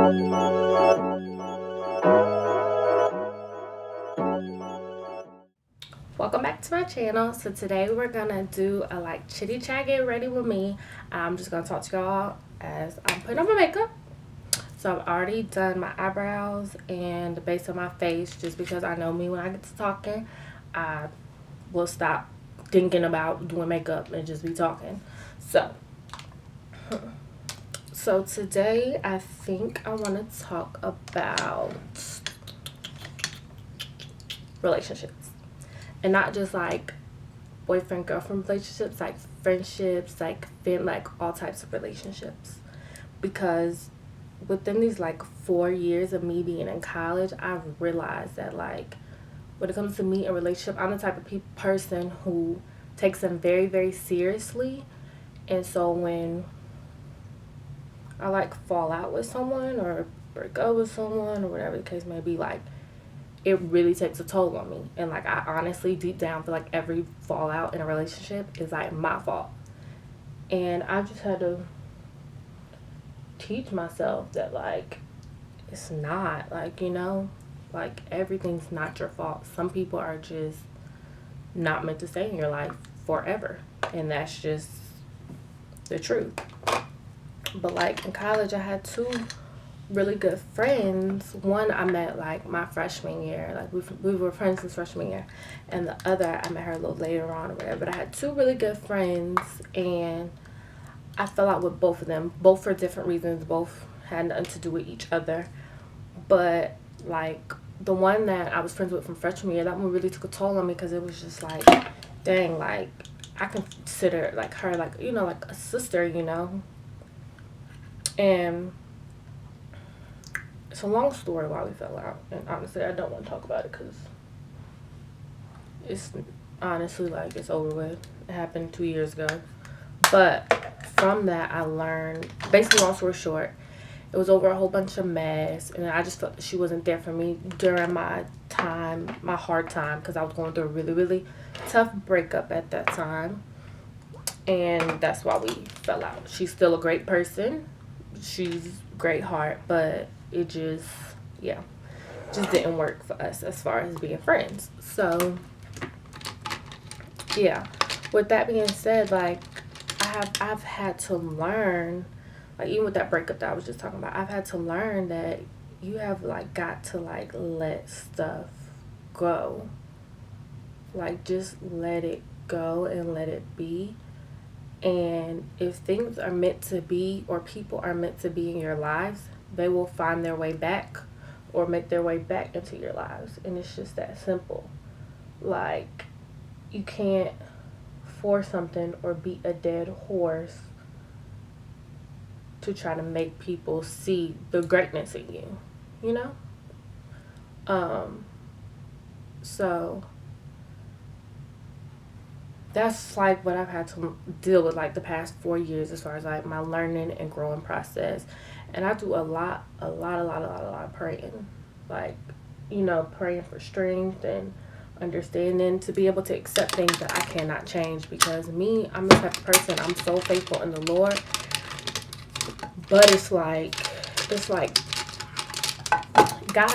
Welcome back to my channel. So today we're gonna do a chitty chat get ready with me. I'm just gonna talk to y'all as I'm putting on my makeup. So I've already done my eyebrows and the base of my face, just because I know me, when I get to talking, I will stop thinking about doing makeup and just be talking. So today I think I want to talk about relationships, and not just like boyfriend girlfriend relationships, like friendships, like all types of relationships. Because within these 4 years of me being in college, I've realized that when it comes to me and relationship, I'm the type of person who takes them very, very seriously. And so when I fall out with someone or break up with someone or whatever the case may be, it really takes a toll on me. And I honestly deep down feel like every fallout in a relationship is my fault. And I just had to teach myself that it's not, everything's not your fault. Some people are just not meant to stay in your life forever, and that's just the truth. But in college, I had two really good friends. One I met my freshman year, we were friends since freshman year, and the other I met her a little later on or whatever. But I had two really good friends, and I fell out with both of them, both for different reasons. Both had nothing to do with each other. But the one that I was friends with from freshman year, that one really took a toll on me, because it was just dang, I consider her a sister. And it's a long story why we fell out, and honestly I don't want to talk about it, because it's honestly it's over with. It happened 2 years ago. But from that, I learned, basically, long story short, it was over a whole bunch of mess, and I just felt that she wasn't there for me during my time, my hard time, because I was going through a really, really tough breakup at that time. And that's why we fell out. She's still a great person. She's great heart, but it just, yeah, just didn't work for us as far as being friends. So, yeah. With that being said, I've had to learn, even with that breakup that I was just talking about, I've had to learn that you have got to let stuff go. Just let it go and let it be. And if things are meant to be, or people are meant to be in your lives, they will find their way back or make their way back into your lives. And it's just that simple. You can't force something or beat a dead horse to try to make people see the greatness in you, you know? So that's what I've had to deal with the past 4 years, as far as my learning and growing process. And I do a lot of praying, praying for strength and understanding to be able to accept things that I cannot change. Because me, I'm the type of person, I'm so faithful in the Lord, but it's God,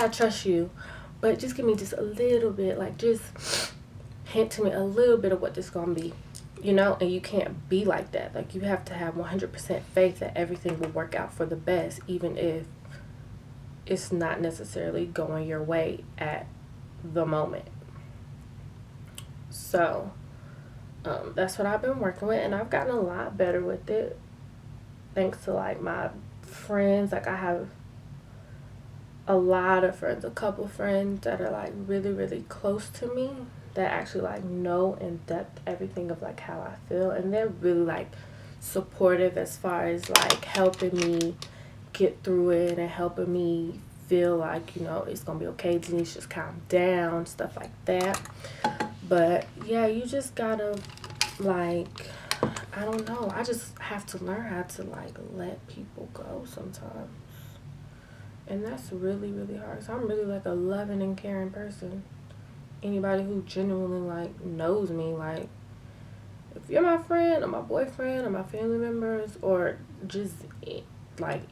I trust you, but just give me just a little bit, just hint to me a little bit of what this gonna be, and you can't be like that. You have to have 100% faith that everything will work out for the best, even if it's not necessarily going your way at the moment. So that's what I've been working with, and I've gotten a lot better with it, thanks to my friends. I have a lot of friends, a couple friends that are really, really close to me, that actually know in depth everything of how I feel, and they're really supportive as far as helping me get through it and helping me feel it's gonna be okay, Denise, just calm down, stuff like that. But yeah, you just gotta I don't know, I just have to learn how to let people go sometimes, and that's really, really hard. So I'm really a loving and caring person. Anybody who genuinely knows me, if you're my friend or my boyfriend or my family members, or just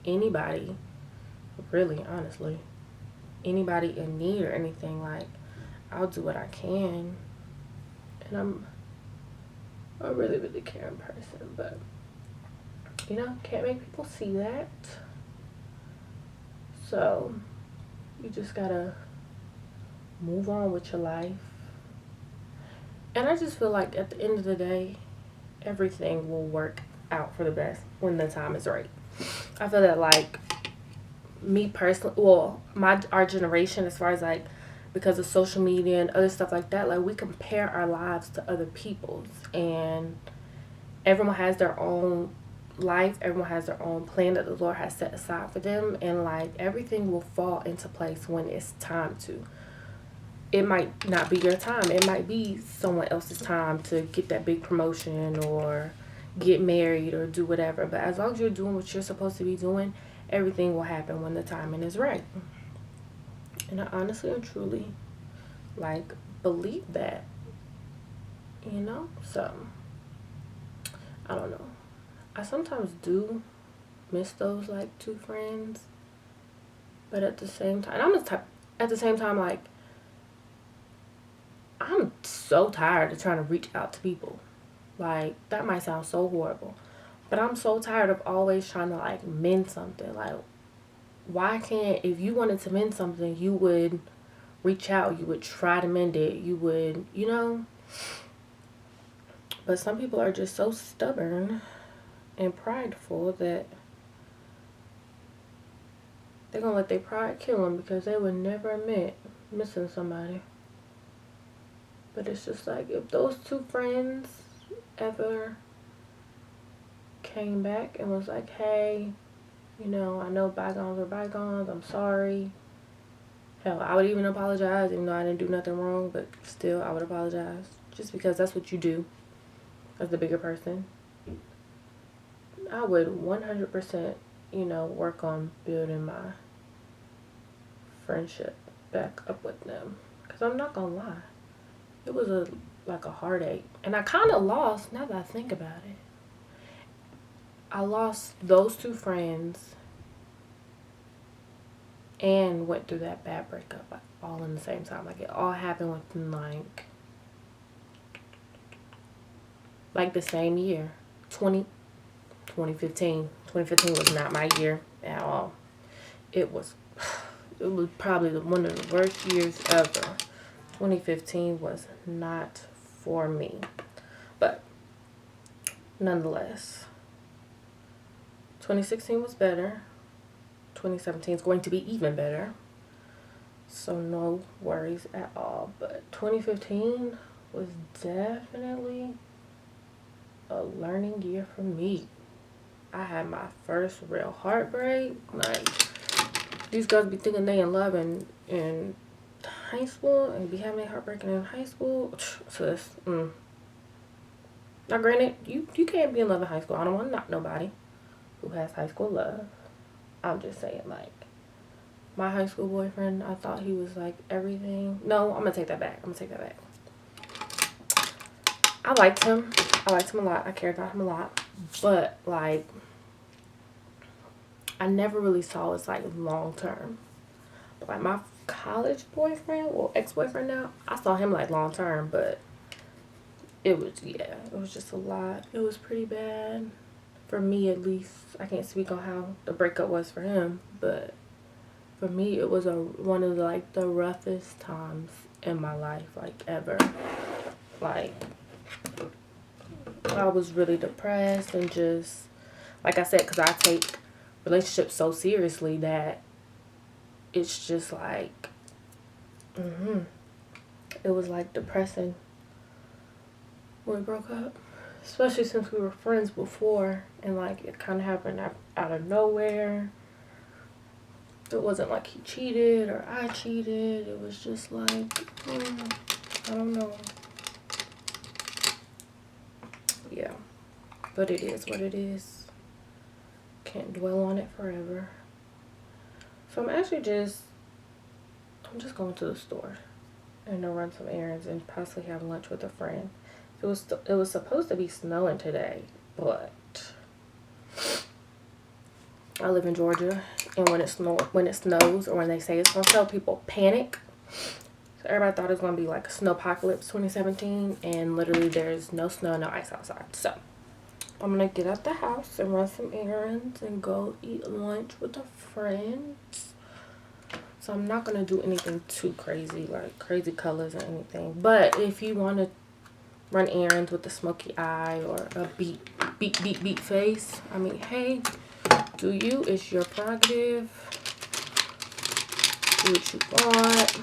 anybody, Really, honestly. Anybody in need or anything, like, I'll do what I can. And I'm a really, really caring person, but, can't make people see that. So, you just gotta move on with your life. And I just feel like at the end of the day, everything will work out for the best when the time is right. I feel that, like, me personally, well, our generation, as far as like, because of social media and other stuff like that, like, we compare our lives to other people's, and everyone has their own life, everyone has their own plan that the Lord has set aside for them, and like, everything will fall into place when it's time to. It might not be your time, it might be someone else's time to get that big promotion or get married or do whatever, but as long as you're doing what you're supposed to be doing, everything will happen when the timing is right. And I honestly and truly, like, believe that, so I don't know. I sometimes do miss those like two friends, but at the same time, at the same time, like, I'm so tired of trying to reach out to people. Like, that might sound so horrible, but I'm so tired of always trying to like mend something. Like, why can't, if you wanted to mend something, you would reach out, you would try to mend it, you would, But some people are just so stubborn and prideful that they're gonna let their pride kill them because they would never admit missing somebody. But it's just like, if those two friends ever came back and was like, hey, I know bygones are bygones, I'm sorry. Hell, I would even apologize, even though I didn't do nothing wrong, but still, I would apologize. Just because that's what you do as the bigger person. I would 100%, work on building my friendship back up with them. Because I'm not going to lie. It was like a heartache. And I kind of lost, now that I think about it. I lost those two friends and went through that bad breakup, like, all in the same time. Like, it all happened within like the same year. 2015. 2015 was not my year at all. It was probably one of the worst years ever. 2015 was not for me. But nonetheless, 2016 was better. 2017 is going to be even better. So no worries at all. But 2015 was definitely a learning year for me. I had my first real heartbreak. Like, these girls be thinking they in love in high school and be having a heartbreak in high school. Sis, Now, granted, you can't be in love in high school. I don't want to knock nobody who has high school love. I'm just saying, like, my high school boyfriend, I thought he was like everything. No, I'm gonna take that back. I liked him. I liked him a lot. I cared about him a lot. But, like, I never really saw it like long term. But, like, my college boyfriend, well, ex-boyfriend now, I saw him like long term, but it was just a lot. It was pretty bad. For me, at least. I can't speak on how the breakup was for him, but for me, it was one of like the roughest times in my life, like, ever. Like, I was really depressed and just, like I said, because I take relationships so seriously that it's just like, it was like depressing when we broke up. Especially since we were friends before, and like, it kind of happened out of nowhere. It wasn't like he cheated or I cheated. It was just like, I don't know. Yeah. But it is what it is. Can't dwell on it forever. So I'm just going to the store and to run some errands and possibly have lunch with a friend. It was supposed to be snowing today, but I live in Georgia, And when it snows or when they say it's gonna snow, people panic. So everybody thought it was gonna be like a snowpocalypse 2017, and literally there's no snow, no ice outside. So I'm gonna get out the house and run some errands and go eat lunch with a friend. So I'm not gonna do anything too crazy, like crazy colors or anything. But if you want to run errands with a smoky eye or a beat face, I mean, hey, do you? It's your prerogative. Do what you want.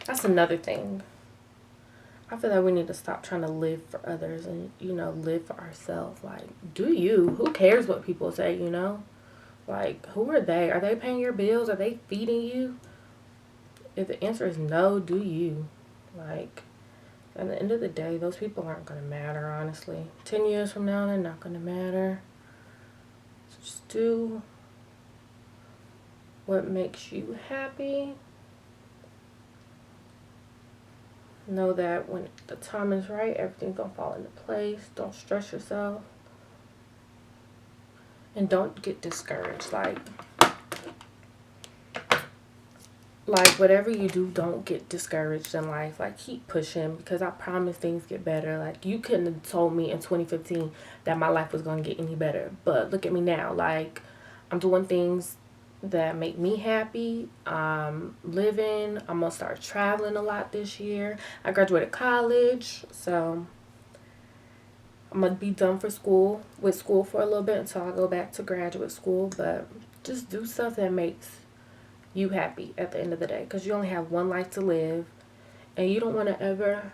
That's another thing. I feel like we need to stop trying to live for others and, you know, live for ourselves. Like, do you? Who cares what people say, you know? Like, who are they? Are they paying your bills? Are they feeding you? If the answer is no, do you? Like, at the end of the day, those people aren't going to matter, honestly. 10 years from now, they're not going to matter. So just do what makes you happy. Know that when the time is right, everything's going to fall into place. Don't stress yourself. And don't get discouraged. Like whatever you do, don't get discouraged in life. Like, keep pushing, because I promise things get better. Like, you couldn't have told me in 2015 that my life was going to get any better. But look at me now. Like, I'm doing things that make me happy. I'm living. I'm going to start traveling a lot this year. I graduated college, so I'm going to be done with school for a little bit until I go back to graduate school. But just do stuff that makes you happy at the end of the day, because you only have one life to live, and you don't want to ever,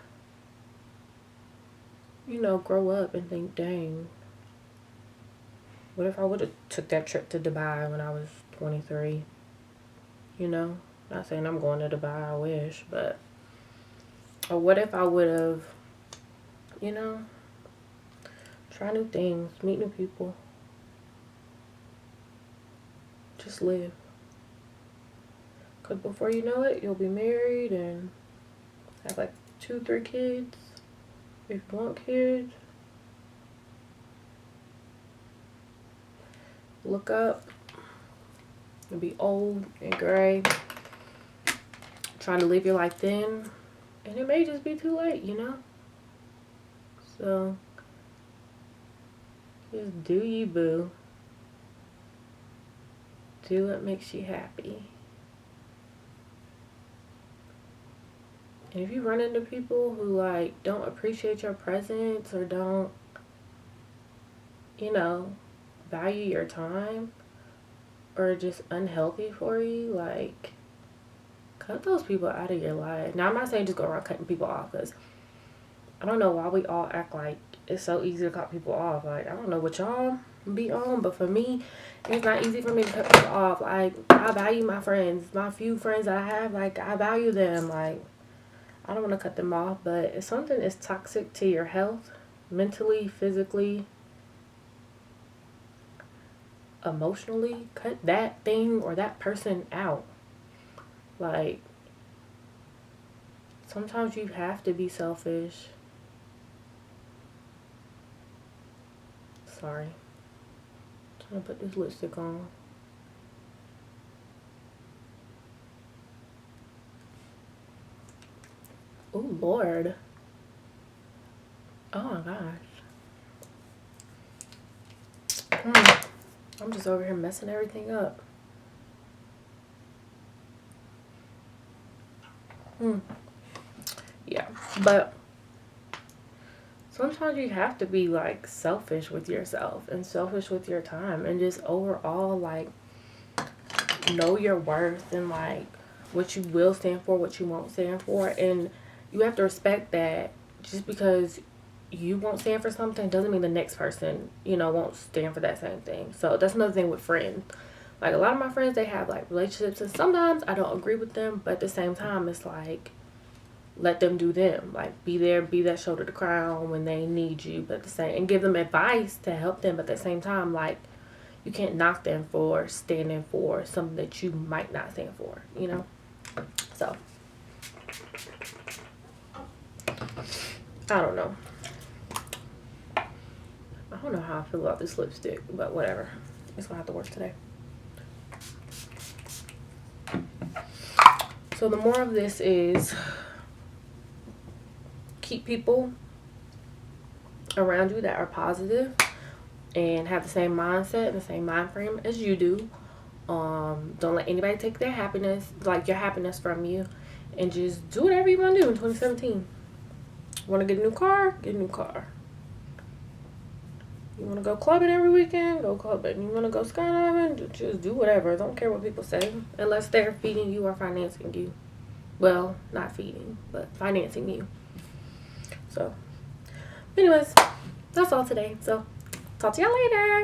you know, grow up and think, dang, what if I would have took that trip to Dubai when I was 23? You know, not saying I'm going to Dubai, I wish, but, or what if I would have, you know, try new things, meet new people, just live. Because before you know it, you'll be married and have like 2-3 kids, if you want kids. Look up and be old and gray, trying to live your life then, and it may just be too late, you know. So just do you, boo. Do what makes you happy. And if you run into people who like don't appreciate your presence or don't, you know, value your time, or just unhealthy for you, like, cut those people out of your life. Now, I'm not saying just go around cutting people off, because I don't know why we all act like it's so easy to cut people off. Like, I don't know what y'all be on, but for me, it's not easy for me to cut people off. Like, I value my friends. My few friends that I have, like, I value them. Like, I don't want to cut them off, but if something is toxic to your health, mentally, physically, emotionally, cut that thing or that person out. Like, sometimes you have to be selfish. Sorry. I'm trying to put this lipstick on. Oh, Lord. Oh, my gosh. I'm just over here messing everything up. Yeah, but sometimes you have to be like selfish with yourself and selfish with your time, and just overall like know your worth and like what you will stand for, what you won't stand for. And you have to respect that just because you won't stand for something doesn't mean the next person, you know, won't stand for that same thing. So that's another thing with friends. Like, a lot of my friends, they have like relationships, and sometimes I don't agree with them, but at the same time it's like, let them do them. Like, be there, be that shoulder to cry on when they need you, but the same, and give them advice to help them, but at the same time, like, you can't knock them for standing for something that you might not stand for, you know. So I don't know how I feel about this lipstick, but whatever, it's gonna have to work today. So the more of this is keep people around you that are positive and have the same mindset and the same mind frame as you do. Don't let anybody take their happiness, like your happiness from you, and just do whatever you want to do in 2017. Want to get a new car? Get a new car. You want to go clubbing every weekend? Go clubbing. You want to go skydiving? Just do whatever. Don't care what people say, unless they're feeding you or financing you. Well, not feeding, but financing you. So, anyways, that's all today. So, talk to y'all later.